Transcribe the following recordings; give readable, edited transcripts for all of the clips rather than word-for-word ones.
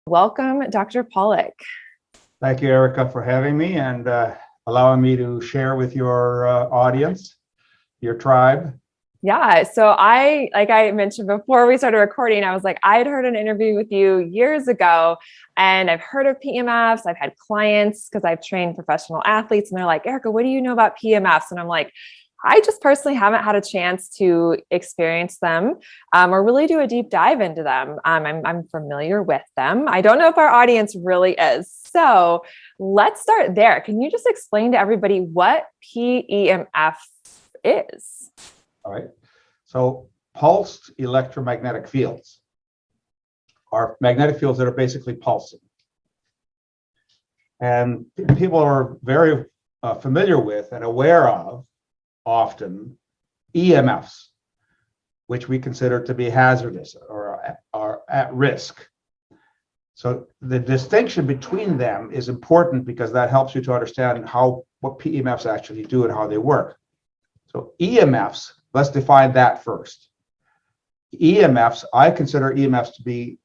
Welcome, Dr. Polloc. Thank you, Erica, for having me and allowing me to share with your audience, your tribe. Yeah, so like I mentioned before we started recording, I was like, I'd heard an interview with you years ago, and I've heard of PEMFs. I've had clients because I've trained professional athletes, and they're like, Erica, what do you know about PEMFs? And I'm like, I just personally haven't had a chance to experience them or really do a deep dive into them. I'm familiar with them. I don't know if our audience really is. So let's start there. Can you just explain to everybody what PEMF is? All right. So pulsed electromagnetic fields are magnetic fields that are basically pulsing. And people are very familiar with and aware of often EMFs, which we consider to be hazardous or are at risk. So the distinction between them is important because that helps you to understand what PEMFs actually do and how they work. So EMFs, let's define that first. EMFs, I consider EMFs to be,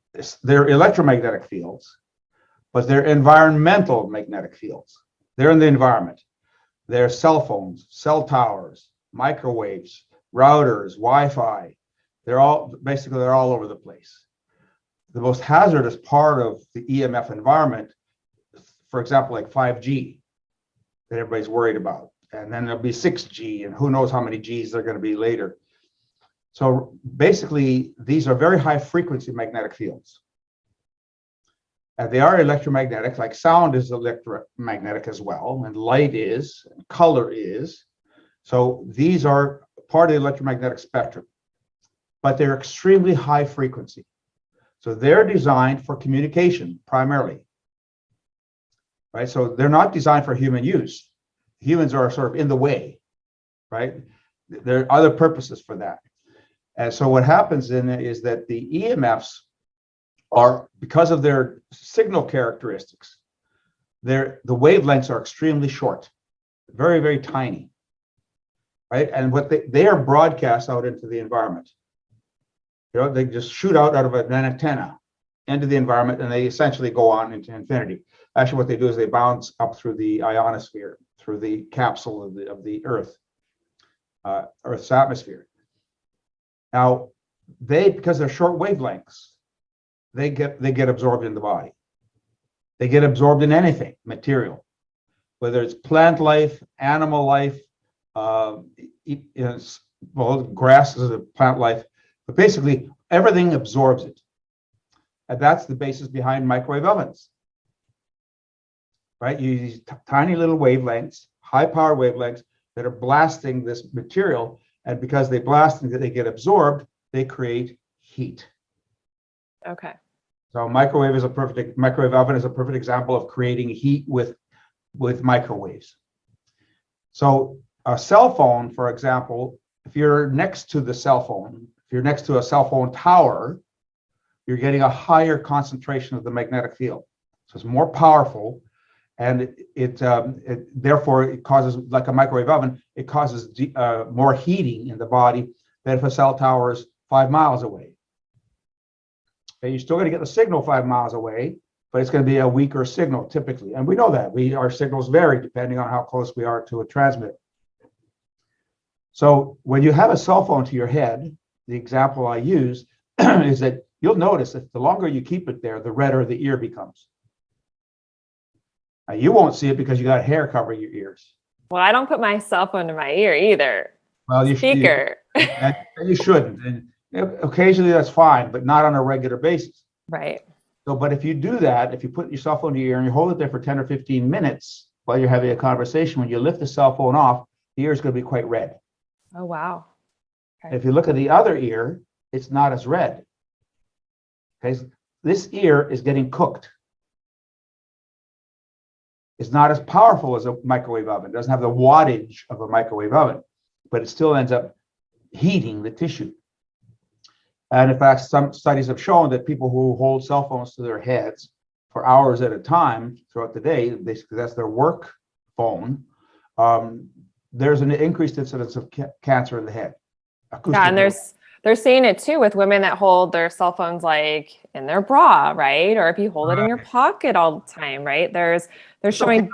they're electromagnetic fields, but they're environmental magnetic fields. They're in the environment. They're cell phones, cell towers, microwaves, routers, Wi-Fi. They're all over the place. The most hazardous part of the EMF environment, for example, like 5G, that everybody's worried about. And then there'll be 6G, and who knows how many Gs there are going to be later. So basically, these are very high frequency magnetic fields. And they are electromagnetic, like sound is electromagnetic as well, and light is, and color is. So these are part of the electromagnetic spectrum, but they're extremely high frequency. So they're designed for communication primarily, right? So they're not designed for human use. Humans are sort of in the way, right? There are other purposes for that. And so what happens then is that the EMFs are, because of their signal characteristics, the wavelengths are extremely short, very, very tiny, right? And what they are broadcast out into the environment. You know, they just shoot out of an antenna into the environment, and they essentially go on into infinity. Actually, what they do is they bounce up through the ionosphere, through the capsule of the Earth, Earth's atmosphere. Now, because they're short wavelengths, they get absorbed in the body. They get absorbed in anything material, whether it's plant life, animal life, well, grass is a plant life, but basically everything absorbs it. And that's the basis behind microwave ovens, right? You use these tiny little wavelengths, high power wavelengths that are blasting this material. And because they blast and they get absorbed, they create heat. Okay. So microwave oven is a perfect example of creating heat with microwaves. So a cell phone, for example, if you're next to the cell phone, if you're next to a cell phone tower, you're getting a higher concentration of the magnetic field. So it's more powerful, and therefore it causes, like a microwave oven, it causes more heating in the body than if a cell tower is 5 miles away. Okay, you're still going to get the signal 5 miles away, but it's going to be a weaker signal typically. And we know that. Our signals vary depending on how close we are to a transmitter. So when you have a cell phone to your head, the example I use is that you'll notice that the longer you keep it there, the redder the ear becomes. Now, you won't see it because you got hair covering your ears. Well, I don't put my cell phone to my ear either. Well, you shouldn't. And occasionally that's fine, but not on a regular basis. Right. So, but if you do that, if you put your cell phone to your ear and you hold it there for 10 or 15 minutes while you're having a conversation, when you lift the cell phone off, the ear is going to be quite red. Oh, wow. Okay. If you look at the other ear, it's not as red. Okay, this ear is getting cooked. It's not as powerful as a microwave oven. It doesn't have the wattage of a microwave oven, but it still ends up heating the tissue. And in fact, some studies have shown that people who hold cell phones to their heads for hours at a time throughout the day, basically that's their work phone, there's an increased incidence of cancer in the head. Yeah, and there's They're seeing it too with women that hold their cell phones like in their bra, right? Or if you hold it in your pocket all the time, right? They're showing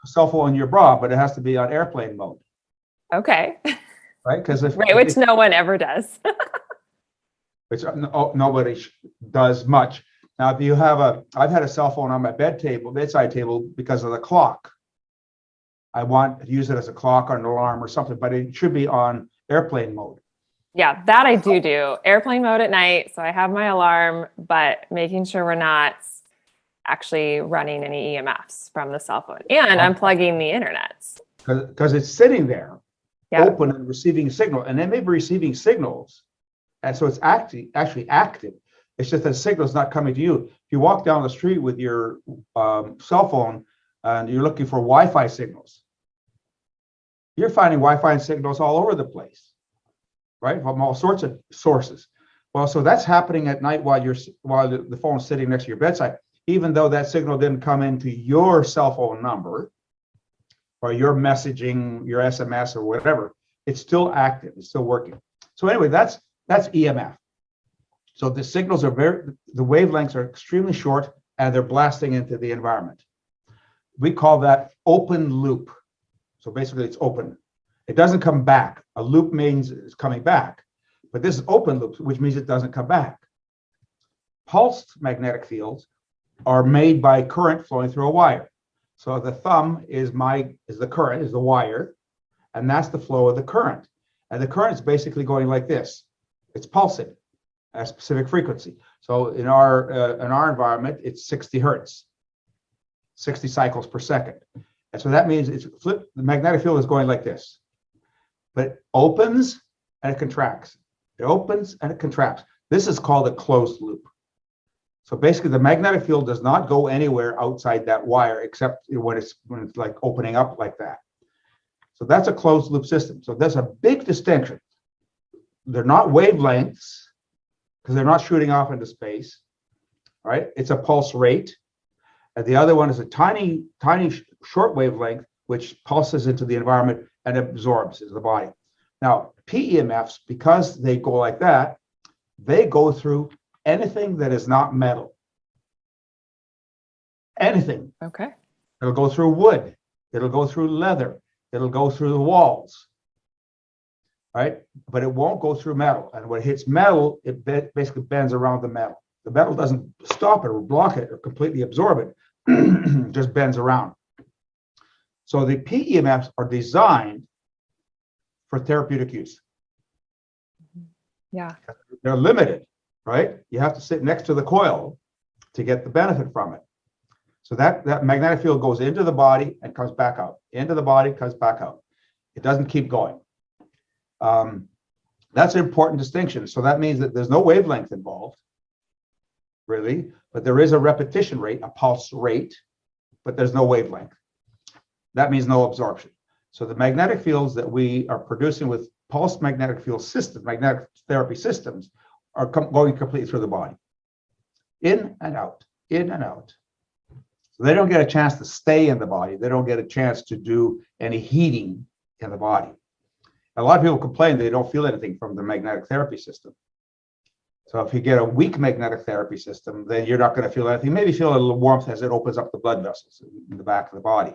a cell phone in your bra, but it has to be on airplane mode. Okay. Right? Because which no one ever does. Which nobody does much. Now, if you have I've had a cell phone on my bedside table because of the clock. I want to use it as a clock or an alarm or something, but it should be on airplane mode. Yeah, that I do. Airplane mode at night. So I have my alarm, but making sure we're not actually running any EMFs from the cell phone and unplugging the internet. Because it's sitting there, open and receiving signal. And it may be receiving signals. And so it's actually active. It's just that the signal is not coming to you. If you walk down the street with your cell phone and you're looking for Wi-Fi signals, you're finding Wi-Fi signals all over the place, right? From all sorts of sources. Well, so that's happening at night while the phone's sitting next to your bedside, even though that signal didn't come into your cell phone number or your messaging, your SMS or whatever. It's still active. It's still working. So anyway, that's EMF. So the signals are the wavelengths are extremely short and they're blasting into the environment. We call that open loop. So basically it's open. It doesn't come back. A loop means it's coming back, but this is open loop, which means it doesn't come back. Pulsed magnetic fields are made by current flowing through a wire. So the thumb is the current, is the wire, and that's the flow of the current. And the current is basically going like this. It's pulsing at a specific frequency. So in our environment, it's 60 hertz, 60 cycles per second. And so that means the magnetic field is going like this, but it opens and it contracts. It opens and it contracts. This is called a closed loop. So basically the magnetic field does not go anywhere outside that wire except when it's like opening up like that. So that's a closed loop system. So there's a big distinction. They're not wavelengths because they're not shooting off into space, right? It's a pulse rate. And the other one is a tiny short wavelength, which pulses into the environment and absorbs into the body. Now, PEMFs, because they go like that, they go through anything that is not metal. Anything. Okay. It'll go through wood. It'll go through leather. It'll go through the walls, right? But it won't go through metal. And when it hits metal, it basically bends around the metal. The metal doesn't stop it or block it or completely absorb it. Just bends around. So the PEMFs are designed for therapeutic use. Yeah. They're limited, right? You have to sit next to the coil to get the benefit from it. So that magnetic field goes into the body and comes back out. Into the body, comes back out. It doesn't keep going. That's an important distinction. So that means that there's no wavelength involved, really, but there is a repetition rate, a pulse rate, but there's no wavelength. That means no absorption. So the magnetic fields that we are producing with pulsed magnetic field systems, magnetic therapy systems, are going completely through the body. In and out, in and out. So they don't get a chance to stay in the body. They don't get a chance to do any heating in the body. A lot of people complain they don't feel anything from the magnetic therapy system. So if you get a weak magnetic therapy system, then you're not going to feel anything. Maybe feel a little warmth as it opens up the blood vessels in the back of the body.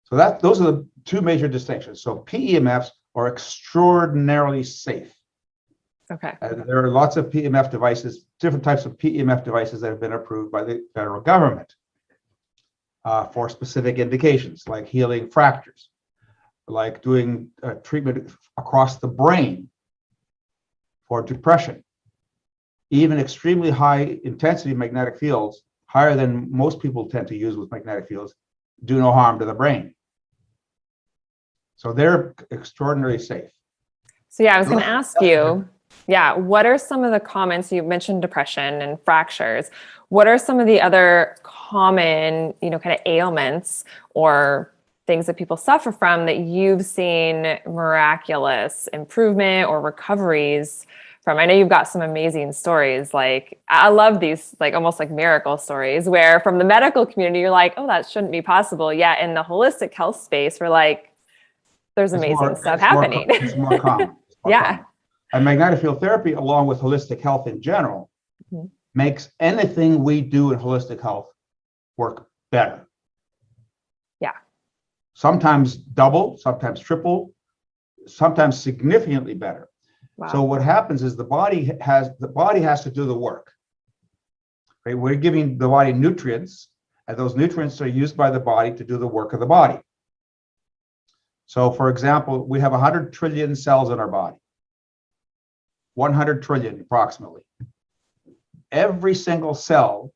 So those are the two major distinctions. So PEMFs are extraordinarily safe. Okay. And there are lots of PEMF devices, different types of PEMF devices that have been approved by the federal government for specific indications, like healing fractures, like doing treatment across the brain for depression. Even extremely high intensity magnetic fields, higher than most people tend to use with magnetic fields, do no harm to the brain. So they're extraordinarily safe. So yeah, I was going to ask you, what are some of the comments? You mentioned depression and fractures. What are some of the other common, kind of ailments or things that people suffer from that you've seen miraculous improvement or recoveries from? I know you've got some amazing stories. Like, I love these, like almost like miracle stories where from the medical community, you're like, oh, that shouldn't be possible. Yeah. In the holistic health space, we're like, there's amazing stuff happening. It's more common. Yeah. And magnetic field therapy, along with holistic health in general, makes anything we do in holistic health work better. Yeah. Sometimes double, sometimes triple, sometimes significantly better. Wow. So what happens is the body has to do the work. Right? We're giving the body nutrients, and those nutrients are used by the body to do the work of the body. So for example, we have 100 trillion cells in our body. 100 trillion approximately. Every single cell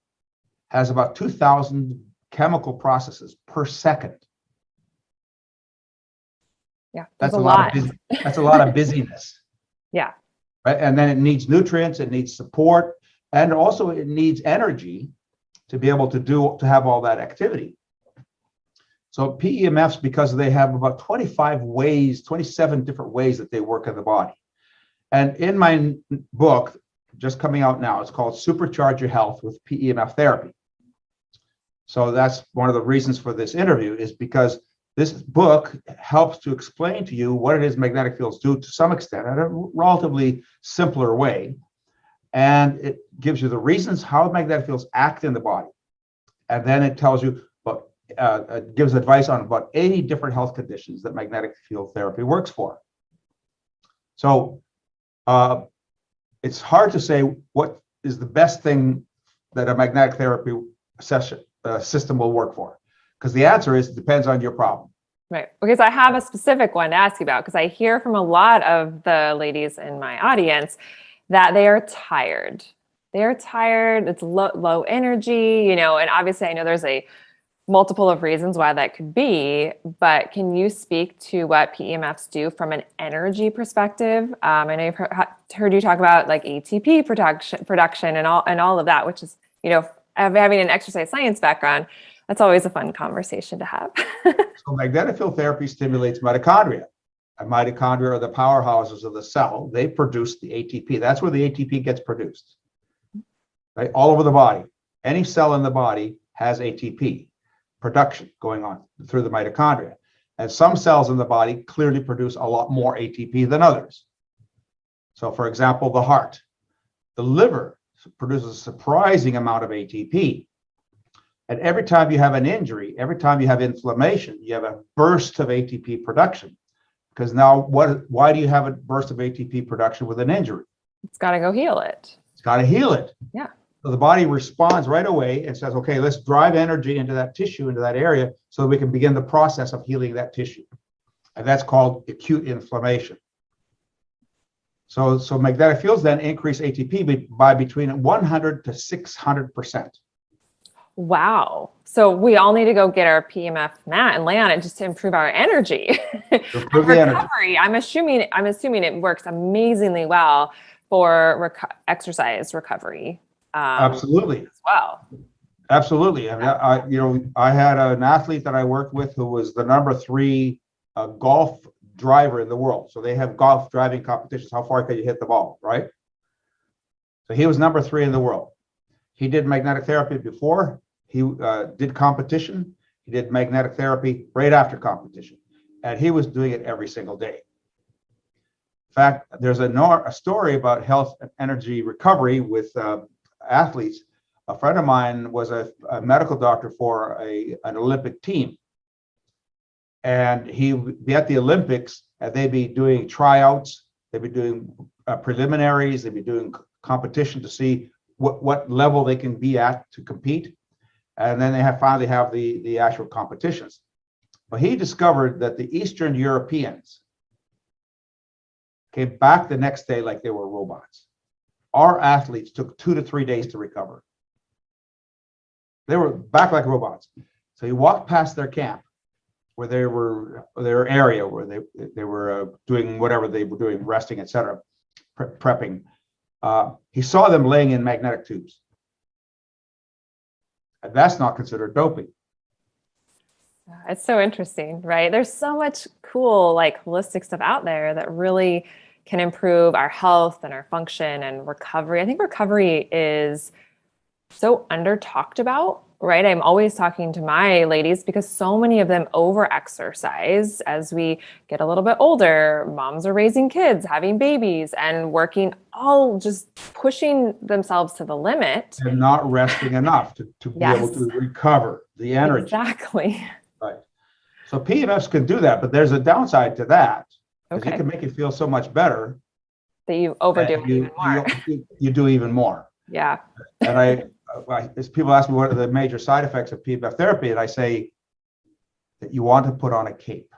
has about 2,000 chemical processes per second. Yeah, that's a lot. That's a lot of busyness. Yeah. Right? And then it needs nutrients, it needs support, and also it needs energy to be able to have all that activity. So PEMFs, because they have about 27 different ways that they work in the body. And in my book, just coming out now, it's called Supercharge Your Health with PEMF Therapy. So that's one of the reasons for this interview, is because this book helps to explain to you what it is magnetic fields do to some extent in a relatively simpler way. And it gives you the reasons how magnetic fields act in the body. And then it tells you, it gives advice on about 80 different health conditions that magnetic field therapy works for. So it's hard to say what is the best thing that a magnetic therapy system will work for, because the answer is it depends on your problem. Right. Because I have a specific one to ask you about, because I hear from a lot of the ladies in my audience that they are tired. They're tired. It's low energy, and obviously I know there's multiple of reasons why that could be, but can you speak to what PEMFs do from an energy perspective? I know I've heard you talk about like ATP production and all of that, which is, having an exercise science background, that's always a fun conversation to have. So magnetic field therapy stimulates mitochondria. And mitochondria are the powerhouses of the cell. They produce the ATP. That's where the ATP gets produced. Right? All over the body. Any cell in the body has ATP production going on through the mitochondria. And some cells in the body clearly produce a lot more ATP than others. So for example, the heart, the liver produces a surprising amount of ATP. And every time you have an injury, every time you have inflammation, you have a burst of ATP production. Because now why do you have a burst of ATP production with an injury? It's got to go heal it. It's got to heal it. Yeah. So the body responds right away and says, okay, let's drive energy into that tissue, into that area, so that we can begin the process of healing that tissue. And that's called acute inflammation. So magnetic fields then increase ATP by between 100 to 600%. Wow. So we all need to go get our PEMF mat and lay on it just to improve our energy. Improve the recovery. I'm assuming it works amazingly well for exercise recovery. Absolutely. As well. Absolutely. I mean, I had an athlete that I worked with who was the #3 golf driver in the world. So they have golf driving competitions. How far can you hit the ball, right? So he was #3 in the world. He did magnetic therapy before he did competition. He did magnetic therapy right after competition, and he was doing it every single day. In fact, there's a story about health and energy recovery with athletes. A friend of mine was a medical doctor for an Olympic team, and he would be at the Olympics, and they'd be doing tryouts, they'd be doing preliminaries, they'd be doing competition to see what level they can be at to compete, and then they finally have the actual competitions. But he discovered that the Eastern Europeans came back the next day like they were robots. Our athletes took 2 to 3 days to recover. They were back like robots. So he walked past their camp, where their area where they were doing whatever they were doing, resting, etc., prepping. He saw them laying in magnetic tubes. And that's not considered doping. It's so interesting, right? There's so much cool, like holistic stuff out there that really can improve our health and our function and recovery. I think recovery is so under talked about right? I'm always talking to my ladies because so many of them over-exercise as we get a little bit older. Moms are raising kids, having babies, and working, all just pushing themselves to the limit. And not resting enough to be able to recover the energy. Exactly. Right. So PEMFs can do that, but there's a downside to that. Because Okay. it can make you feel so much better That you overdo it even more. You do even more. Yeah. And as people ask me what are the major side effects of PEMF therapy, and I say that you want to put on a cape.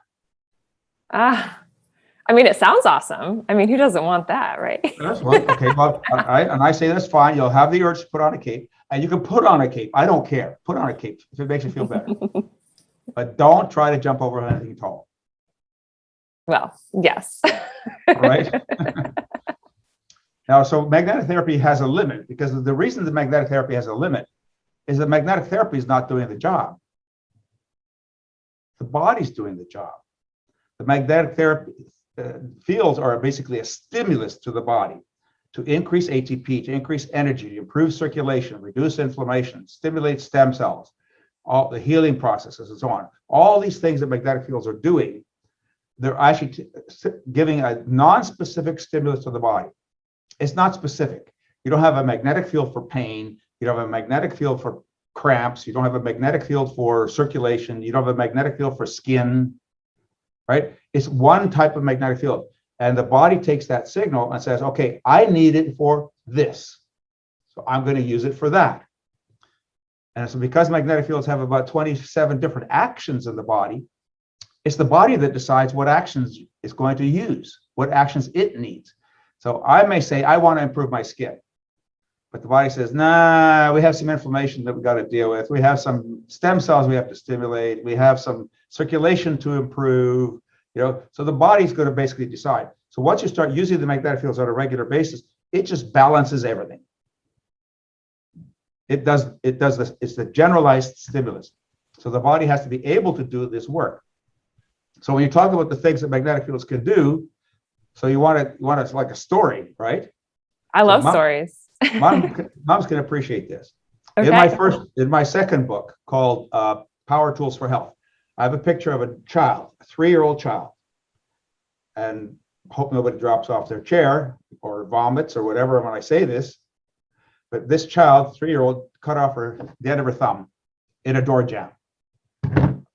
I mean, it sounds awesome. I mean, who doesn't want that, right? That's what, okay, well, I say that's fine. You'll have the urge to put on a cape, and you can put on a cape. I don't care. Put on a cape if it makes you feel better. But don't try to jump over anything tall. Well, yes. Right? Now, so magnetic therapy has a limit, because the reason that magnetic therapy has a limit is that magnetic therapy is not doing the job. The body's doing the job. The magnetic therapy fields are basically a stimulus to the body to increase ATP, to increase energy, to improve circulation, reduce inflammation, stimulate stem cells, all the healing processes and so on. All these things that magnetic fields are doing, they're actually giving a non-specific stimulus to the body. It's not specific. You don't have a magnetic field for pain. You don't have a magnetic field for cramps. You don't have a magnetic field for circulation. You don't have a magnetic field for skin, right? It's one type of magnetic field. And the body takes that signal and says, okay, I need it for this. So I'm going to use it for that. And so because magnetic fields have about 27 different actions in the body, it's the body that decides what actions it's going to use, what actions it needs. So I may say, I want to improve my skin. But the body says, nah, we have some inflammation that we got to deal with. We have some stem cells we have to stimulate. We have some circulation to improve. So the body's going to basically decide. So once you start using the magnetic fields on a regular basis, it just balances everything. It does this. It's the generalized stimulus. So the body has to be able to do this work. So when you talk about the things that magnetic fields can do, so you want it like a story, right? I love stories. Moms can appreciate this. Okay. In my second book called Power Tools for Health, I have a picture of a child, a 3-year-old child, and hope nobody drops off their chair or vomits or whatever when I say this. But this child, 3-year-old, cut off the end of her thumb in a door jamb.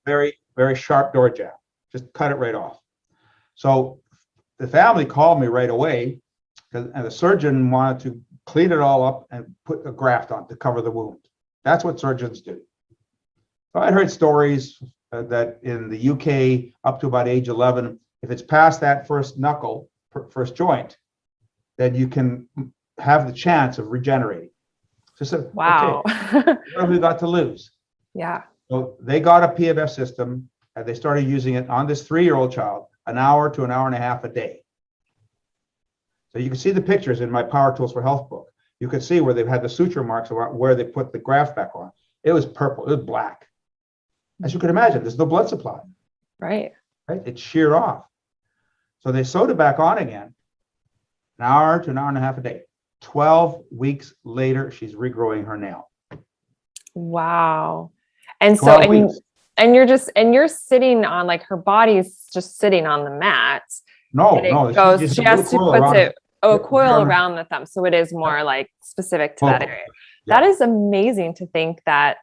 Very, very sharp door jamb. Just cut it right off. So the family called me right away, and the surgeon wanted to clean it all up and put a graft on to cover the wound. That's what surgeons do. So I'd heard stories that in the UK, up to about age 11, if it's past that first knuckle, first joint, then you can have the chance of regenerating. So I said, wow. Okay, what have we got to lose? Yeah. So they got a PEMF system, and they started using it on this 3-year-old child, an hour to an hour and a half a day. So you can see the pictures in my Power Tools for Health book. You can see where they've had the suture marks where they put the graft back on. It was purple, it was black. As you can imagine, there's no blood supply. Right. It's sheared off. So they sewed it back on again, an hour to an hour and a half a day. 12 weeks later, she's regrowing her nail. Wow. And so, and you're sitting on, like, her body's just sitting on the mat. No. She has to put a coil around the thumb. So it is more like specific to that area. Yeah. That is amazing to think that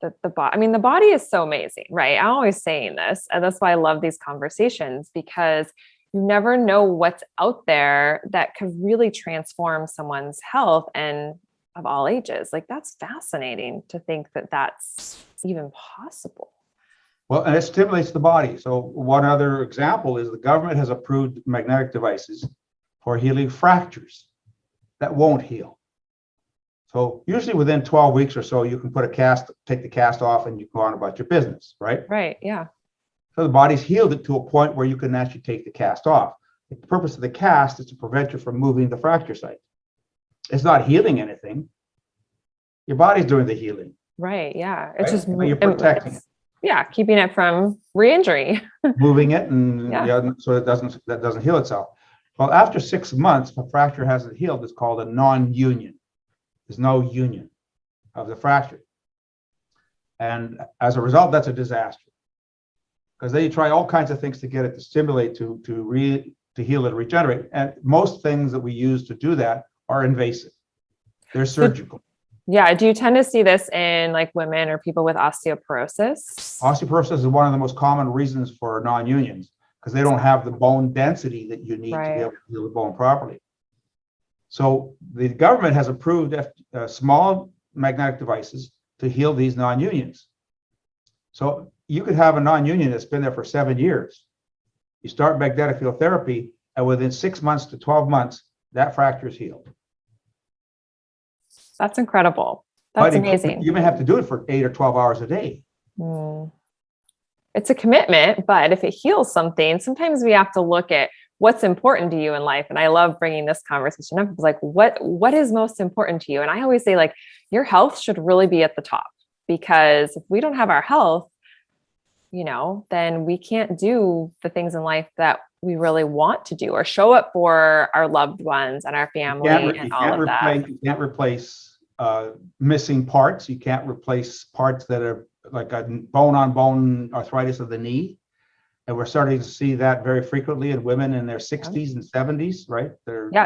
the body, I mean, the body is so amazing, right? I'm always saying this, and that's why I love these conversations, because you never know what's out there that could really transform someone's health, and of all ages. Like, that's fascinating to think that that's even possible. Well, and it stimulates the body. So one other example is the government has approved magnetic devices for healing fractures that won't heal. So usually within 12 weeks or so, you can take the cast off, and you go on about your business, right? Right, yeah. So the body's healed it to a point where you can actually take the cast off. The purpose of the cast is to prevent you from moving the fracture site. It's not healing anything. Your body's doing the healing. Right, yeah. Right? It's just you're protecting it. Yeah, keeping it from re-injury. Moving it, and so that doesn't heal itself. Well, after 6 months, if a fracture hasn't healed, it's called a non-union. There's no union of the fracture. And as a result, that's a disaster. Because they try all kinds of things to get it to stimulate, to heal and regenerate. And most things that we use to do that are invasive. They're surgical. Yeah. Do you tend to see this in like women or people with osteoporosis? Osteoporosis is one of the most common reasons for non-unions, because they don't have the bone density that you need to be able to heal the bone properly. So the government has approved small magnetic devices to heal these non-unions. So you could have a non-union that's been there for 7 years. You start magnetic field therapy, and within 6 months to 12 months, that fracture is healed. That's incredible. That's amazing. You may have to do it for 8 or 12 hours a day. It's a commitment, but if it heals something, sometimes we have to look at what's important to you in life. And I love bringing this conversation up. It's like, what is most important to you? And I always say, like, your health should really be at the top, because if we don't have our health, then we can't do the things in life that we really want to do or show up for our loved ones and our family and all of that. You can't replace missing parts. You can't replace parts that are like a bone-on-bone arthritis of the knee. And we're starting to see that very frequently in women in their 60s and 70s, right?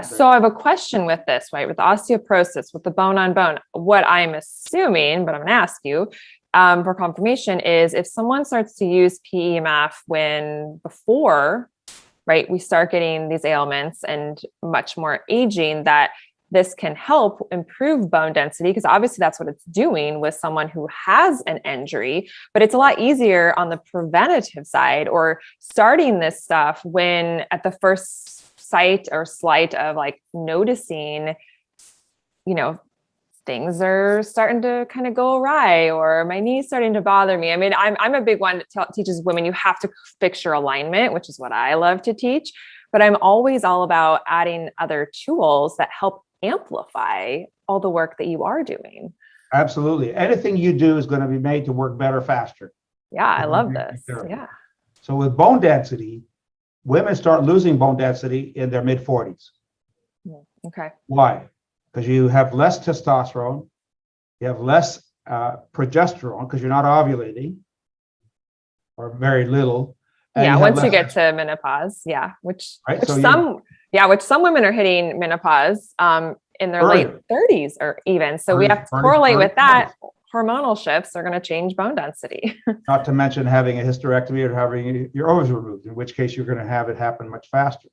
So I have a question with this, right? With osteoporosis, with the bone-on-bone, what I'm assuming, but I'm going to ask you for confirmation, is if someone starts to use PEMF before, right, we start getting these ailments and much more aging, that this can help improve bone density, because obviously that's what it's doing with someone who has an injury. But it's a lot easier on the preventative side, or starting this stuff when at the first sight or slight of like noticing, things are starting to kind of go awry, or my knee's starting to bother me. I mean, I'm a big one that teaches women you have to fix your alignment, which is what I love to teach. But I'm always all about adding other tools that help amplify all the work that you are doing. Absolutely. Anything you do is going to be made to work better, faster. Yeah, I love this. Yeah. So with bone density, women start losing bone density in their mid-40s. Okay. Why? Because you have less testosterone, you have less progesterone because you're not ovulating, or very little. Yeah, once you get to menopause, which some women are hitting menopause in their late 30s or even. So we have to correlate with that. Hormonal shifts are going to change bone density. Not to mention having a hysterectomy or having your ovaries removed, in which case you're going to have it happen much faster.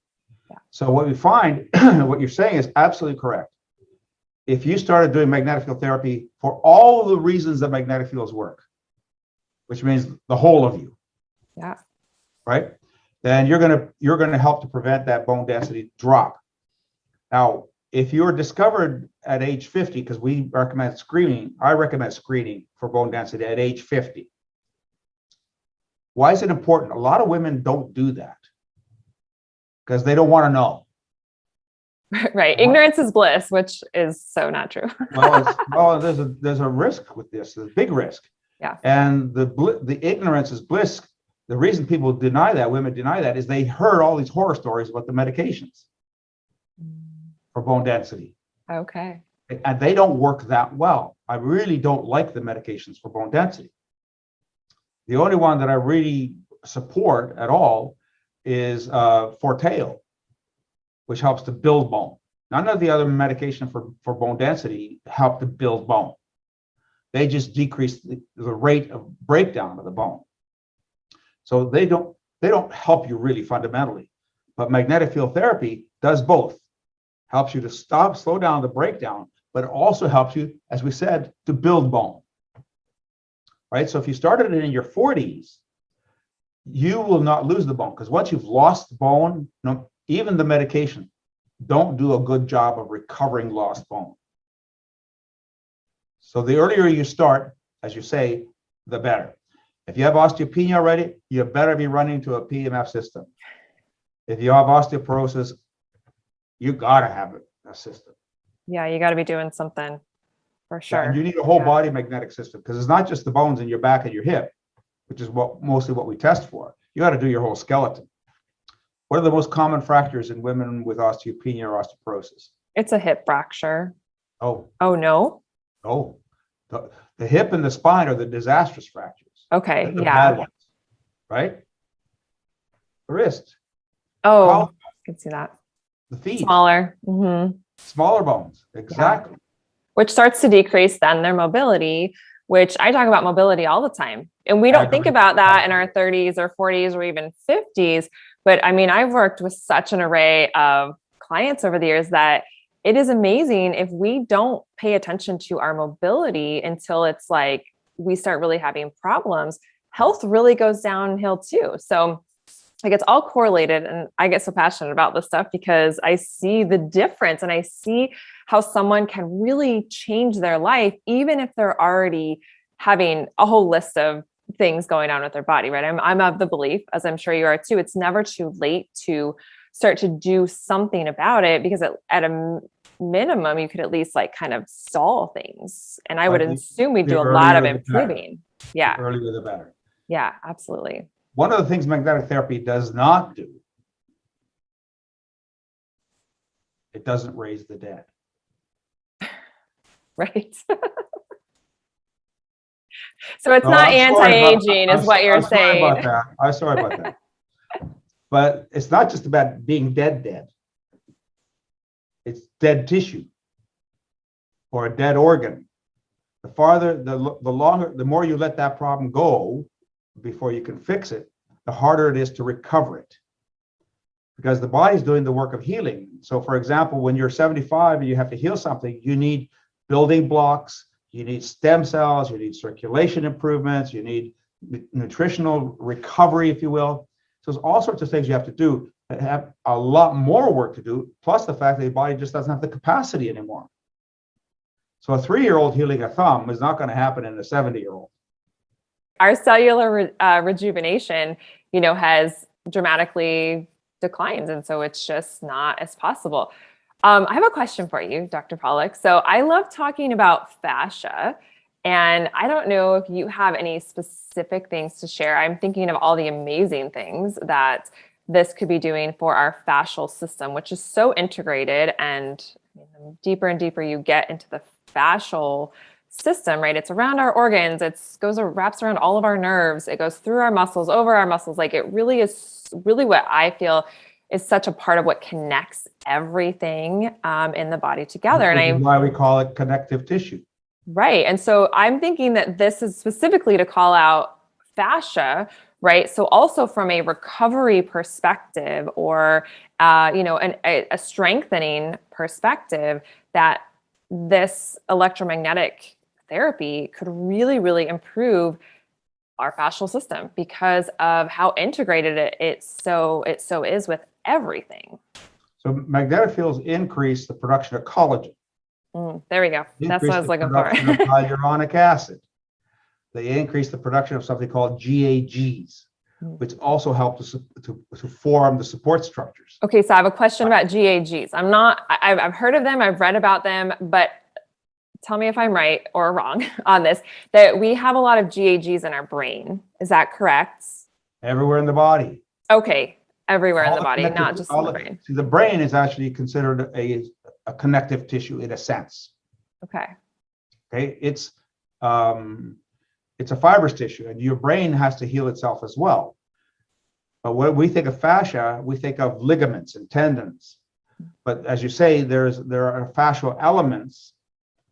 Yeah. So what we find, what you're saying is absolutely correct. If you started doing magnetic field therapy for all of the reasons that magnetic fields work, which means the whole of you. Yeah. Right? Then you're gonna help to prevent that bone density drop. Now, if you're discovered at age 50, because we recommend screening, I recommend screening for bone density at age 50. Why is it important? A lot of women don't do that because they don't want to know. Right. Ignorance is bliss, which is so not true. well, there's a risk with this, there's a big risk. Yeah. And the ignorance is bliss. The reason people deny that, women deny that, is they heard all these horror stories about the medications for bone density. Okay. And they don't work that well. I really don't like the medications for bone density. The only one that I really support at all is Forteo, which helps to build bone. None of the other medication for bone density help to build bone. They just decrease the rate of breakdown of the bone. So they don't help you really fundamentally. But magnetic field therapy does both. Helps you to slow down the breakdown, but it also helps you, as we said, to build bone. Right? So if you started it in your 40s, you will not lose the bone, because once you've lost bone, even the medication don't do a good job of recovering lost bone. So the earlier you start, as you say, the better. If you have osteopenia already, you better be running to a PEMF system. If you have osteoporosis, you gotta have a system. Yeah, you gotta be doing something for sure. And you need a whole body magnetic system, because it's not just the bones in your back and your hip, which is mostly what we test for. You got to do your whole skeleton. What are the most common fractures in women with osteopenia or osteoporosis? It's a hip fracture. Oh. Oh no. Oh. The hip and the spine are the disastrous fractures. Okay. The Yeah. bad ones, right? The wrist, Oh, collar, I can see that. the feet, Smaller. Hmm. smaller bones. Exactly. Which starts to decrease then their mobility, which I talk about mobility all the time. And we don't think about that in our 30s or 40s or even 50s. But I mean, I've worked with such an array of clients over the years that it is amazing if we don't pay attention to our mobility until it's like we start really having problems. Health really goes downhill too. So like it's all correlated, and I get so passionate about this stuff because I see the difference and I see how someone can really change their life, even if they're already having a whole list of things going on with their body, right? I'm of the belief, as I'm sure you are too, it's never too late to start to do something about it, because at a minimum, you could at least like kind of stall things. And I would assume we do a lot of improving. Yeah. The earlier the better. Yeah, absolutely. One of the things magnetic therapy does not do, it doesn't raise the dead. Right. So it's not anti-aging is what you're saying. I'm sorry about that. But it's not just about being dead. It's dead tissue or a dead organ. The farther, the longer, the more you let that problem go before you can fix it, the harder it is to recover it. Because the body's doing the work of healing. So for example, when you're 75 and you have to heal something, you need building blocks, you need stem cells, you need circulation improvements, you need nutritional recovery, if you will. So there's all sorts of things you have to do that have a lot more work to do, plus the fact that your body just doesn't have the capacity anymore. So a 3-year-old healing a thumb is not going to happen in a 70-year-old. Our cellular rejuvenation, has dramatically declined. And so it's just not as possible. I have a question for you, Dr. Polloc. So I love talking about fascia, and I don't know if you have any specific things to share. I'm thinking of all the amazing things that this could be doing for our fascial system, which is so integrated. And the deeper and deeper you get into the fascial system, right? It's around our organs. Wraps around all of our nerves. It goes through our muscles, over our muscles. Like it really is what I feel is such a part of what connects everything in the body together. And why we call it connective tissue. Right. And so I'm thinking that this is specifically to call out fascia, right? So also from a recovery perspective or, a strengthening perspective, that this electromagnetic therapy could really, really improve our fascial system because of how integrated it so is with everything. So magnetic fields increase the production of collagen. There we go. That's what I was looking for. Hyaluronic acid. They increase the production of something called GAGs, which also help to form the support structures. Okay, so I have a question about GAGs. I've heard of them, I've read about them, but tell me if I'm right or wrong on this, that we have a lot of GAGs in our brain. Is that correct? Everywhere in the body. Okay, everywhere in the body, not just in the brain. See, the brain is actually considered a connective tissue in a sense. Okay. It's a fibrous tissue, and your brain has to heal itself as well. But when we think of fascia, we think of ligaments and tendons. But as you say, there are fascial elements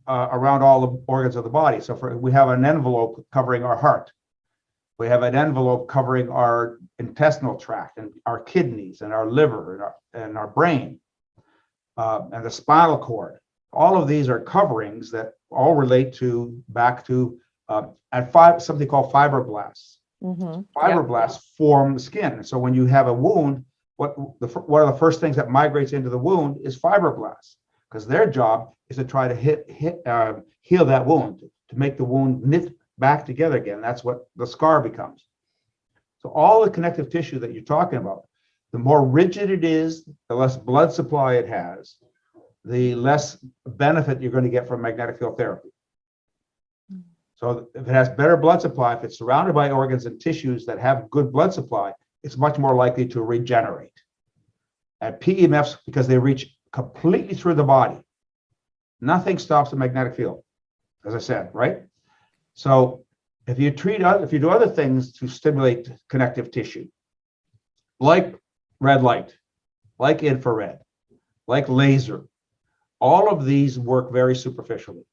around all the organs of the body. So we have an envelope covering our heart. We have an envelope covering our intestinal tract and our kidneys and our liver and our brain and the spinal cord. All of these are coverings that all relate back to something called fibroblasts. Mm-hmm. Fibroblasts form the skin. So when you have a wound, one of the first things that migrates into the wound is fibroblasts, because their job is to try to heal that wound, to make the wound knit back together again. That's what the scar becomes. So all the connective tissue that you're talking about, the more rigid it is, the less blood supply it has, the less benefit you're going to get from magnetic field therapy. So if it has better blood supply, if it's surrounded by organs and tissues that have good blood supply, it's much more likely to regenerate. And PEMFs, because they reach completely through the body, nothing stops the magnetic field, as I said, right? So if you do other things to stimulate connective tissue, like red light, like infrared, like laser, all of these work very superficially.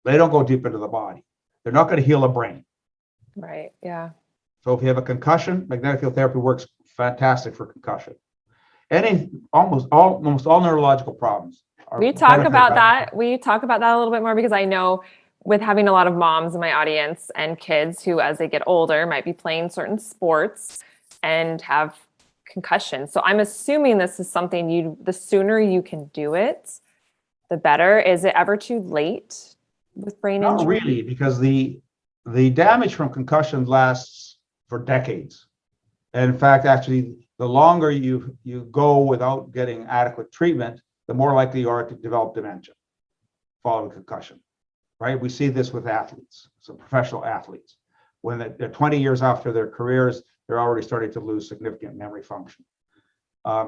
They don't go deep into the body. They're not going to heal a brain. Right. Yeah. So if you have a concussion, magnetic field therapy works fantastic for concussion. Almost all neurological problems. We talk about that. We talk about that a little bit more because I know with having a lot of moms in my audience and kids who, as they get older, might be playing certain sports and have concussions. So I'm assuming this is something the sooner you can do it, the better. Is it ever too late with brain injury? Not really, because the damage from concussion lasts for decades. And in fact, actually, the longer you go without getting adequate treatment, the more likely you are to develop dementia following concussion, right? We see this with athletes, so professional athletes. When they're 20 years after their careers, they're already starting to lose significant memory function.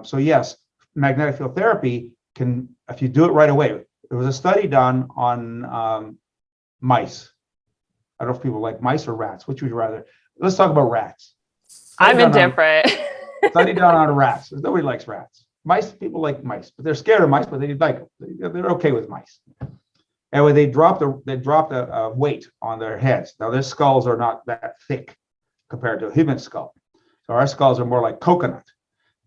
So yes, magnetic field therapy can, if you do it right away. There was a study done on mice. I don't know if people like mice or rats. Which would you rather? Let's talk about rats. I'm indifferent. Study done on rats. Nobody likes rats. Mice, people like mice, but they're scared of mice, but they like them. They're okay with mice. Anyway, they dropped a weight on their heads. Now their skulls are not that thick compared to a human skull. So our skulls are more like coconut,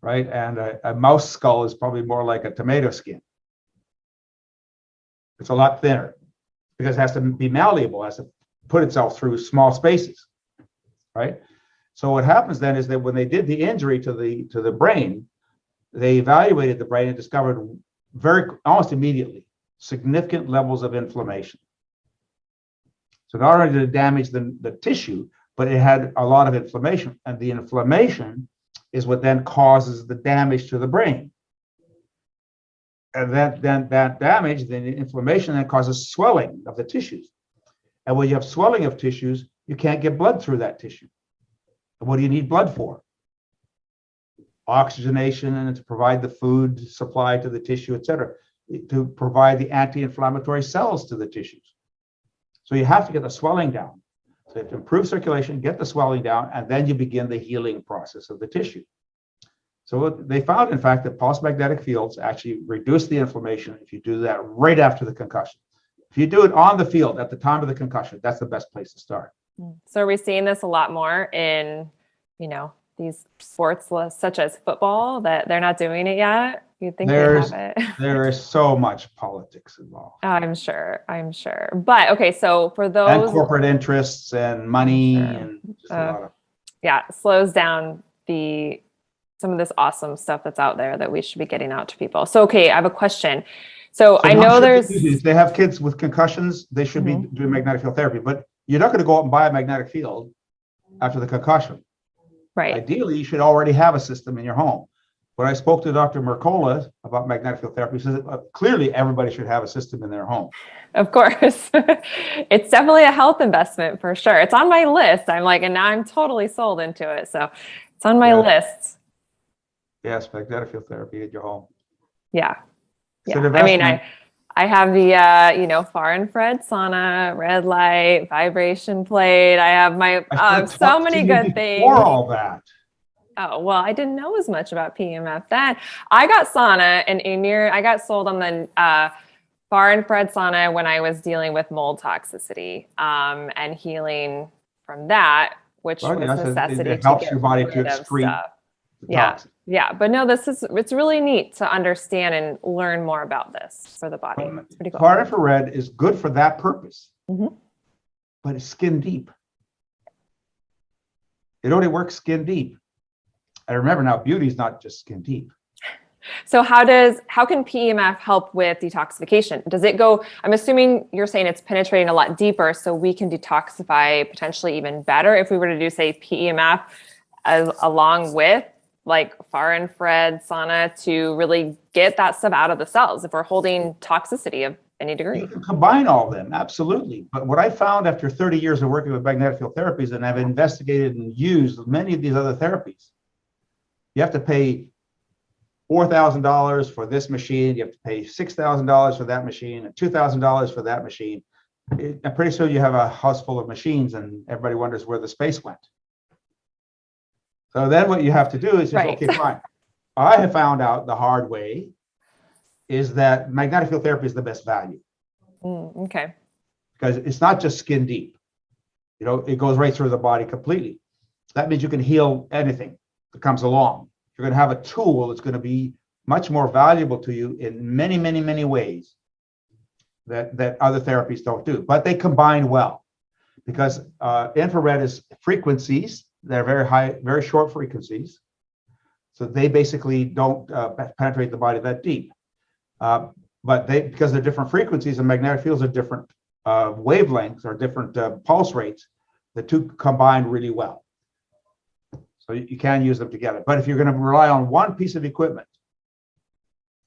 right? And a mouse skull is probably more like a tomato skin. It's a lot thinner because it has to be malleable, it has to put itself through small spaces, right? So what happens then is that when they did the injury to the brain, they evaluated the brain and discovered almost immediately significant levels of inflammation. So not only did it damage the tissue, but it had a lot of inflammation, and the inflammation is what then causes the damage to the brain. And that damage, the inflammation, then causes swelling of the tissues. And when you have swelling of tissues, you can't get blood through that tissue. And what do you need blood for? Oxygenation, and to provide the food supply to the tissue, et cetera, to provide the anti-inflammatory cells to the tissues. So you have to get the swelling down. So you have to improve circulation, get the swelling down, and then you begin the healing process of the tissue. So they found, in fact, that pulse magnetic fields actually reduce the inflammation if you do that right after the concussion. If you do it on the field at the time of the concussion, that's the best place to start. So are we seeing this a lot more in, these sports such as football, that they're not doing it yet? You'd think they have it. There is so much politics involved. I'm sure. But okay, so for those, and corporate interests and money and just a lot of, it slows down some of this awesome stuff that's out there that we should be getting out to people. So okay, I have a question. So I know if they have kids with concussions, they should be doing magnetic field therapy, but you're not going to go out and buy a magnetic field after the concussion. Right. Ideally, you should already have a system in your home. When I spoke to Dr. Mercola about magnetic field therapy, he says clearly everybody should have a system in their home. Of course. It's definitely a health investment for sure. It's on my list. And now I'm totally sold into it. So it's on my list. Yes, magnetic field therapy at your home. Yeah. I have the, far infrared sauna, red light, vibration plate. I have so many good things. For all that. Oh, well, I didn't know as much about PEMF then. I got sauna I got sold on the far infrared sauna when I was dealing with mold toxicity and healing from that, which was a necessity. It helps your body to excrete. Yeah. But no, it's really neat to understand and learn more about this for the body. It's pretty cool. Far infrared is good for that purpose, but it's skin deep. It only works skin deep. And remember now, beauty is not just skin deep. So how can PEMF help with detoxification? Does it go, I'm assuming you're saying it's penetrating a lot deeper, so we can detoxify potentially even better if we were to do, say, PEMF along with like far infrared sauna to really get that stuff out of the cells if we're holding toxicity of any degree. You can combine all of them, absolutely. But what I found after 30 years of working with magnetic field therapies, and I've investigated and used many of these other therapies, you have to pay $4,000 for this machine, you have to pay $6,000 for that machine, and $2,000 for that machine. I'm pretty sure you have a house full of machines and everybody wonders where the space went. So then what you have to do is just, Right. okay, fine. I have found out the hard way is that magnetic field therapy is the best value. Okay. Because it's not just skin deep. You know, it goes right through the body completely. That means you can heal anything that comes along. You're going to have a tool that's going to be much more valuable to you in many, many, many ways that other therapies don't do. But they combine well, because infrared is frequencies. They're very high, very short frequencies. So they basically don't penetrate the body that deep. But because they're different frequencies and magnetic fields are different wavelengths or different pulse rates, the two combine really well. So you can use them together. But if you're going to rely on one piece of equipment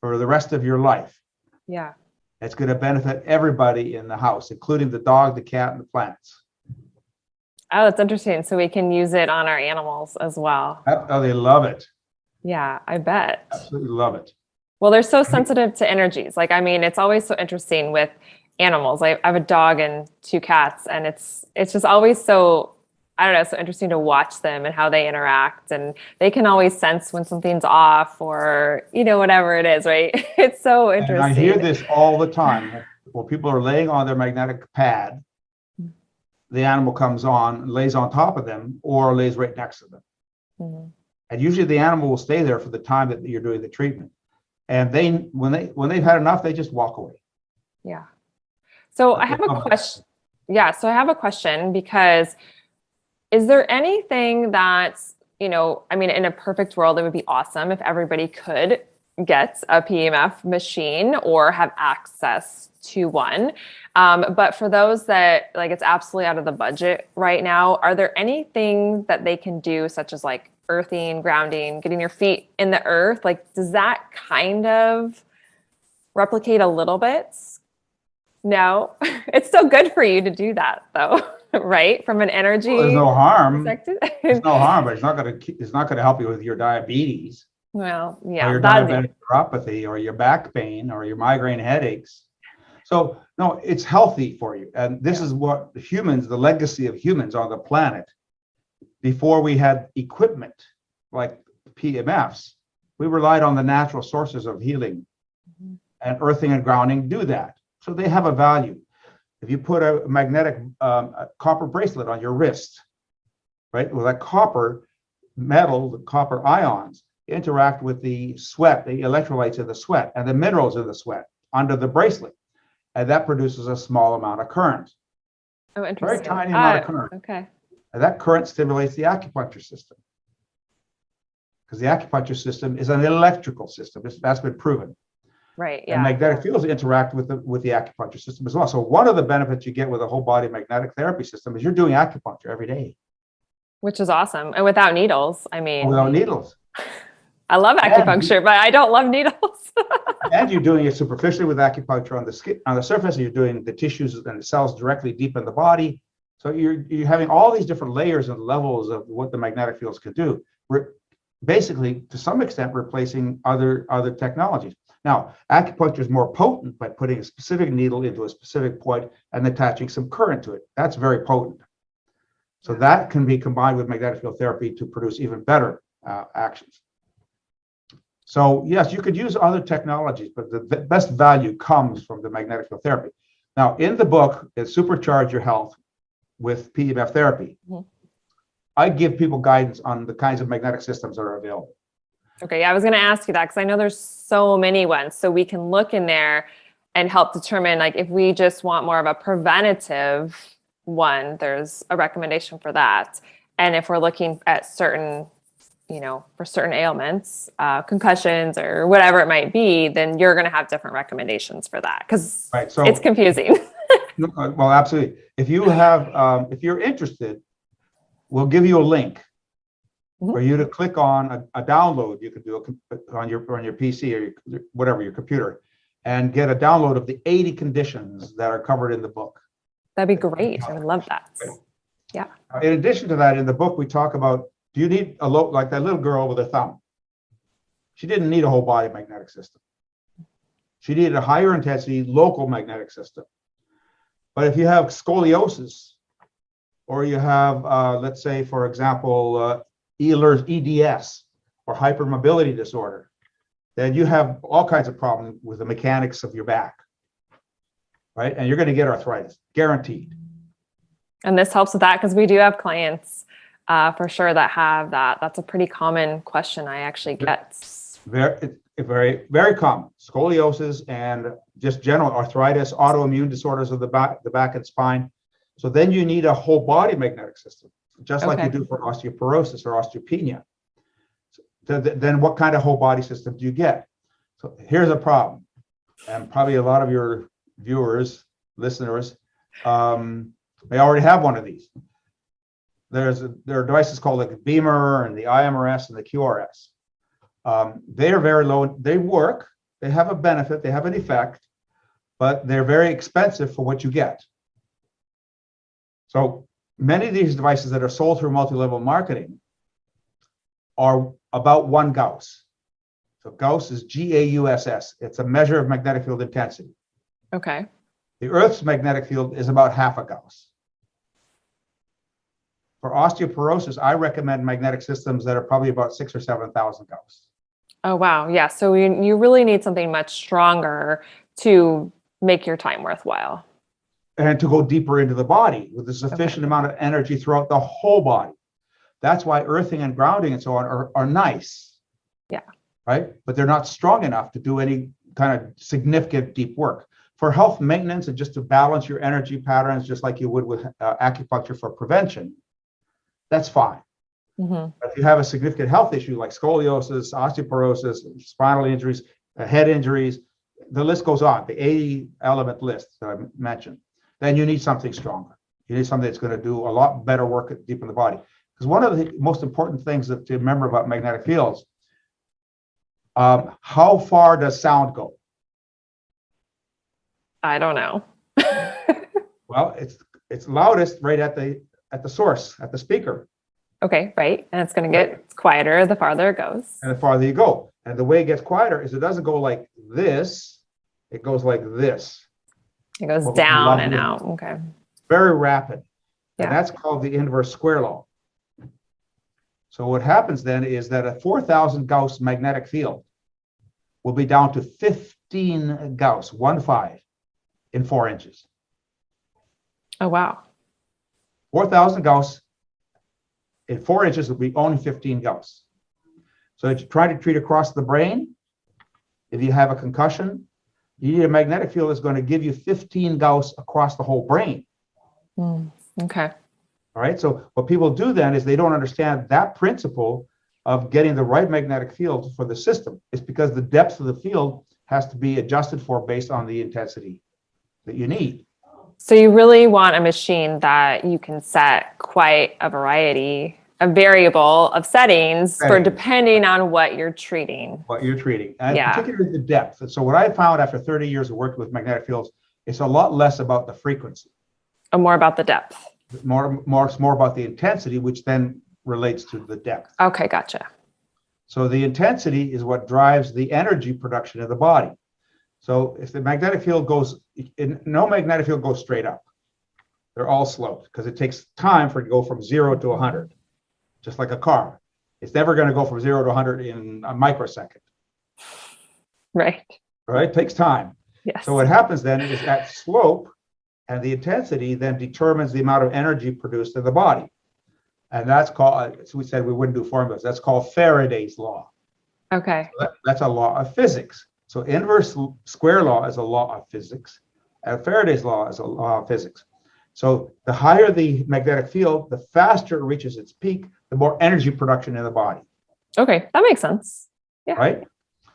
for the rest of your life, yeah, it's going to benefit everybody in the house, including the dog, the cat, and the plants. Oh, that's interesting. So we can use it on our animals as well. Oh, they love it. Yeah, I bet. Absolutely love it. Well, they're so sensitive to energies. Like, I mean, it's always so interesting with animals. I have a dog and 2 cats, and it's just always so, I don't know, so interesting to watch them and how they interact. And they can always sense when something's off or, you know, whatever it is, right? It's so interesting. And I hear this all the time. When people are laying on their magnetic pad, the animal comes on, lays on top of them, or lays right next to them. Mm-hmm. And usually the animal will stay there for the time that you're doing the treatment. And when they've had enough, they just walk away. Yeah. So I have a question. Yeah. So I have a question, because is there anything that's, you know, I mean, in a perfect world, it would be awesome if everybody could get a PEMF machine or have access to one. But for those that, like, it's absolutely out of the budget right now, are there anything that they can do, such as like earthing, grounding, getting your feet in the earth? Like, does that kind of replicate a little bit? No, it's still good for you to do that, though, right? From an energy. Well, there's no harm. There's no harm, but it's not going to help you with your diabetes. Well, yeah, or your diabetic neuropathy, or your back pain, or your migraine headaches. So no, it's healthy for you. And this is what humans, the legacy of humans on the planet, before we had equipment like PEMFs, we relied on the natural sources of healing, and earthing and grounding do that. So they have a value. If you put a magnetic copper bracelet on your wrist, right, well, that copper metal, the copper ions, interact with the sweat, the electrolytes in the sweat, and the minerals in the sweat under the bracelet. And that produces a small amount of current. Oh, interesting. Very tiny amount of current. Okay. And that current stimulates the acupuncture system, because the acupuncture system is an electrical system. That's been proven. Right. Yeah. And magnetic fields interact with the acupuncture system as well. So one of the benefits you get with a whole body magnetic therapy system is you're doing acupuncture every day. Which is awesome. And without needles. I mean, without needles. I love acupuncture, but I don't love needles. And you're doing it superficially with acupuncture on the skin, on the surface, and you're doing the tissues and the cells directly deep in the body. So you're having all these different layers and levels of what the magnetic fields can do. We're basically, to some extent, replacing other technologies. Now, acupuncture is more potent by putting a specific needle into a specific point and attaching some current to it. That's very potent. So that can be combined with magnetic field therapy to produce even better actions. So yes, you could use other technologies, but the best value comes from the magnetic field therapy. Now, in the book, it's Supercharge Your Health with PEMF Therapy. Mm-hmm. I give people guidance on the kinds of magnetic systems that are available. Okay, yeah, I was going to ask you that, because I know there's so many ones. So we can look in there and help determine, like, if we just want more of a preventative one, there's a recommendation for that. And if we're looking at certain, you know, for certain ailments, concussions or whatever it might be, then you're going to have different recommendations for that, because it's confusing. Well, absolutely. If you have, if you're interested, we'll give you a link for you to click on a download. You can do on your PC or whatever, your computer, and get a download of the 80 conditions that are covered in the book. That'd be great. I would love that. Yeah. In addition to that, in the book, we talk about, do you need like that little girl with her thumb? She didn't need a whole body magnetic system. She needed a higher intensity local magnetic system. But if you have scoliosis, or you have, let's say, for example, EDS or hypermobility disorder, then you have all kinds of problems with the mechanics of your back, right? And you're going to get arthritis, guaranteed. And this helps with that because we do have clients for sure that have that. That's a pretty common question I actually get. Very, very common. Scoliosis and just general arthritis, autoimmune disorders of the back and spine. So then you need a whole body magnetic system, just like you do for osteoporosis or osteopenia. So then what kind of whole body system do you get? So here's a problem. And probably a lot of your viewers, listeners, may already have one of these. There are devices called like the Beamer and the IMRS and the QRS. They are very low. They work. They have a benefit. They have an effect, but they're very expensive for what you get. So many of these devices that are sold through multi-level marketing are about 1 Gauss. So Gauss is Gauss. It's a measure of magnetic field intensity. Okay. The Earth's magnetic field is about 0.5 Gauss. For osteoporosis, I recommend magnetic systems that are probably about 6,000 or 7,000 Gauss. Oh, wow. Yeah. So you really need something much stronger to make your time worthwhile. And to go deeper into the body with a sufficient amount of energy throughout the whole body. That's why earthing and grounding and so on are nice. Yeah. Right? But they're not strong enough to do any kind of significant deep work. For health maintenance and just to balance your energy patterns, just like you would with acupuncture for prevention, that's fine. Mm-hmm. But if you have a significant health issue like scoliosis, osteoporosis, spinal injuries, head injuries, the list goes on, the 80 element list that I mentioned, then you need something stronger. You need something that's going to do a lot better work deep in the body. Because one of the most important things to remember about magnetic fields, how far does sound go? I don't know. Well, it's loudest right at the source, at the speaker. Okay, right. And it's going to get quieter the farther it goes. And the farther you go. And the way it gets quieter is it doesn't go like this, it goes like this. It goes down and out. Okay. Very rapid. Yeah. And that's called the inverse square law. So what happens then is that a 4,000 Gauss magnetic field will be down to 15 Gauss, 1.5, in 4 inches. Oh, wow. 4,000 Gauss in 4 inches will be only 15 Gauss. So if you try to treat across the brain, if you have a concussion, you need a magnetic field that's going to give you 15 Gauss across the whole brain. Okay. All right. So what people do then is they don't understand that principle of getting the right magnetic field for the system. It's because the depth of the field has to be adjusted for based on the intensity that you need. So you really want a machine that you can set quite a variety, a variable of settings for depending on what you're treating. And particularly the depth. And so what I found after 30 years of working with magnetic fields, it's a lot less about the frequency. More about the depth. More about the intensity, which then relates to the depth. Okay, gotcha. So the intensity is what drives the energy production of the body. So if the magnetic field no magnetic field goes straight up. They're all sloped because it takes time for it to go from 0 to 100, just like a car. It's never going to go from 0 to 100 in a microsecond. Right. Right? It takes time. Yes. So what happens then is that slope and the intensity then determines the amount of energy produced in the body. And that's called, so we said we wouldn't do formulas. That's called Faraday's law. Okay. So that's a law of physics. So inverse square law is a law of physics, and Faraday's law is a law of physics. So the higher the magnetic field, the faster it reaches its peak, the more energy production in the body. Okay, that makes sense. Yeah. Right?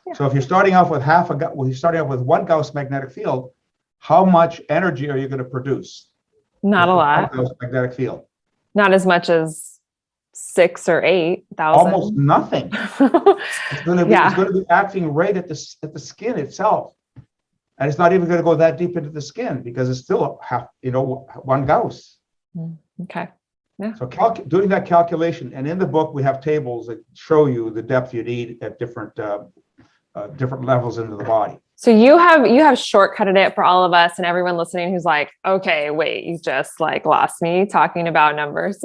Yeah. So if you're starting off with you're starting off with 1 Gauss magnetic field, how much energy are you going to produce? Not a lot. 1 Gauss magnetic field. Not as much as 6,000 or 8,000. Almost nothing. It's going to be acting right at the skin itself, and it's not even going to go that deep into the skin because it's still 1 Gauss. Okay. Yeah. So doing that calculation, and in the book we have tables that show you the depth you need at different levels into the body. So you have shortcutted it for all of us and everyone listening who's like, okay, wait, you just like lost me talking about numbers.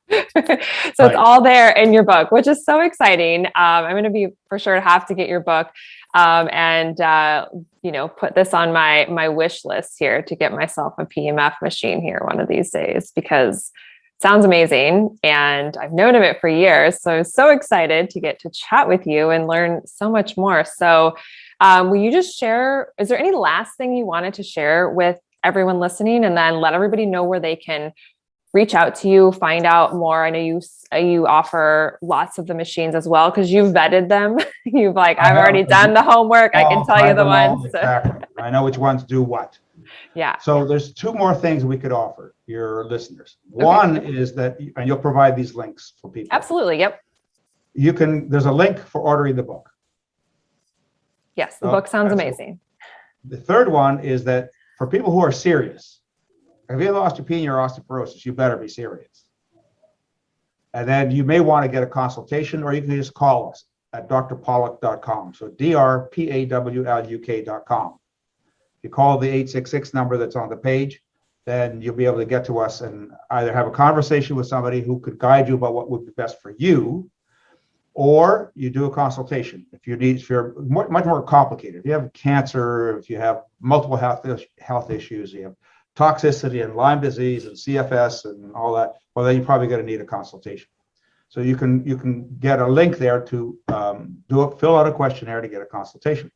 So it's all there in your book, which is so exciting. I'm going to be for sure to have to get your book, and put this on my wish list here to get myself a PEMF machine here one of these days, because it sounds amazing. And I've known of it for years. So I'm so excited to get to chat with you and learn so much more. So will you just share, is there any last thing you wanted to share with everyone listening, and then let everybody know where they can reach out to you, find out more? I know you offer lots of the machines as well, because you've vetted them. I've already done the homework. I can tell you the ones. Exactly. I know which ones do what. Yeah. So there's two more things we could offer your listeners. One is that, and you'll provide these links for people. Absolutely. Yep. There's a link for ordering the book. Yes. The book sounds amazing. The third one is that for people who are serious, if you have osteopenia or osteoporosis, you better be serious. And then you may want to get a consultation, or you can just call us at drpolloc.com. So drpawluk.com. If you call the 866 number that's on the page, then you'll be able to get to us and either have a conversation with somebody who could guide you about what would be best for you, or you do a consultation. If you're much more complicated, if you have cancer, if you have multiple health issues, you have toxicity and Lyme disease and CFS and all that, well, then you're probably going to need a consultation. So you can get a link there to fill out a questionnaire to get a consultation.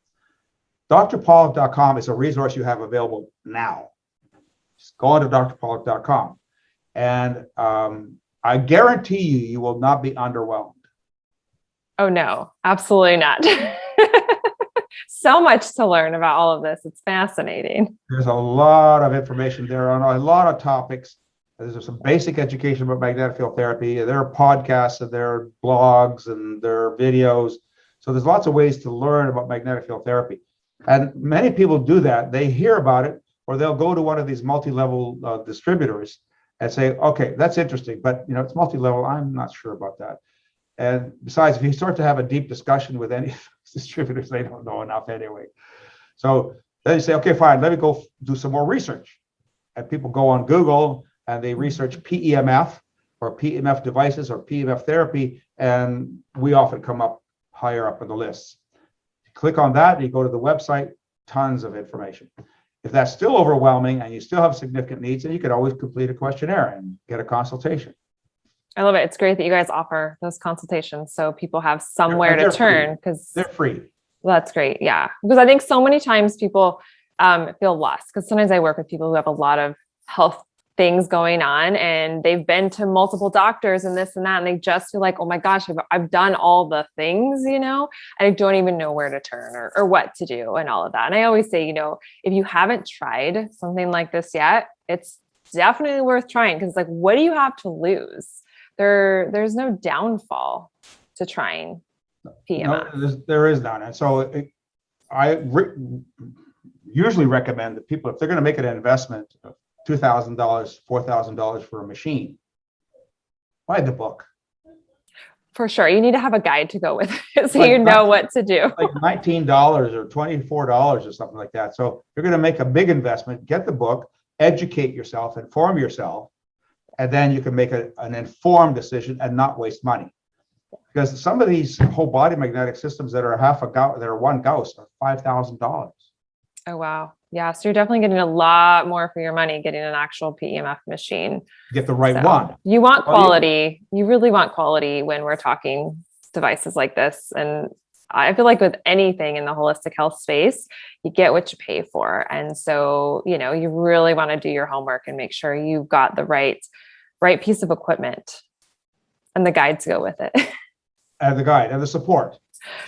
drpolloc.com is a resource you have available now. Just go on to drpolloc.com, and I guarantee you will not be underwhelmed. Oh no, absolutely not. So much to learn about all of this. It's fascinating. There's a lot of information there on a lot of topics. There's some basic education about magnetic field therapy. There are podcasts and there are blogs and there are videos. So there's lots of ways to learn about magnetic field therapy. And many people do that. They hear about it, or they'll go to one of these multi-level distributors and say, okay, that's interesting, but it's multi-level. I'm not sure about that. And besides, if you start to have a deep discussion with any distributors, they don't know enough anyway. So then you say, okay, fine, let me go do some more research. And people go on Google and they research PEMF or PEMF devices or PEMF therapy, and we often come up higher up in the lists. You click on that, and you go to the website, tons of information. If that's still overwhelming and you still have significant needs, then you could always complete a questionnaire and get a consultation. I love it. It's great that you guys offer those consultations so people have somewhere to turn, because they're free. Well, that's great. Yeah. Because I think so many times people feel lost, because sometimes I work with people who have a lot of health things going on and they've been to multiple doctors and this and that, and they just feel like, oh my gosh, I've done all the things, and I don't even know where to turn or what to do and all of that. And I always say, if you haven't tried something like this yet, it's definitely worth trying, because like, what do you have to lose? There's no downfall to trying PEMF. No, there is none. And so I usually recommend that people, if they're going to make an investment of $2,000, $4,000 for a machine, buy the book. For sure. You need to have a guide to go with it, so you know what to do. Like $19 or $24 or something like that. So you're going to make a big investment, get the book, educate yourself, inform yourself, and then you can make an informed decision and not waste money. Because some of these whole body magnetic systems that are that are 1 Gauss are $5,000. Oh, wow. Yeah. So you're definitely getting a lot more for your money getting an actual PEMF machine. Get the right one. You want quality. You really want quality when we're talking devices like this. And I feel like with anything in the holistic health space, you get what you pay for. And so, you really want to do your homework and make sure you've got the right piece of equipment and the guide to go with it. And the guide and the support.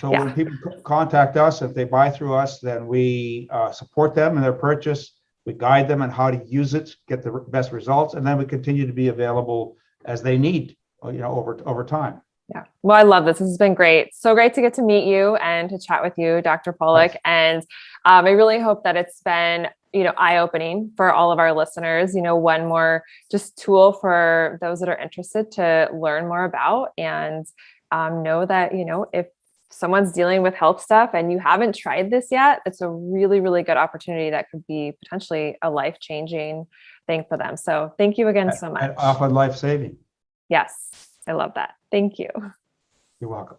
So when people contact us, if they buy through us, then we support them in their purchase. We guide them on how to use it, get the best results, and then we continue to be available as they need, over time. Yeah. Well, I love this. This has been great. So great to get to meet you and to chat with you, Dr. Polloc. And I really hope that it's been, eye-opening for all of our listeners, one more just tool for those that are interested to learn more about, and know that, if someone's dealing with health stuff and you haven't tried this yet, it's a really, really good opportunity that could be potentially a life-changing thing for them. So thank you again so much. And often life-saving. Yes, I love that. Thank you. You're welcome.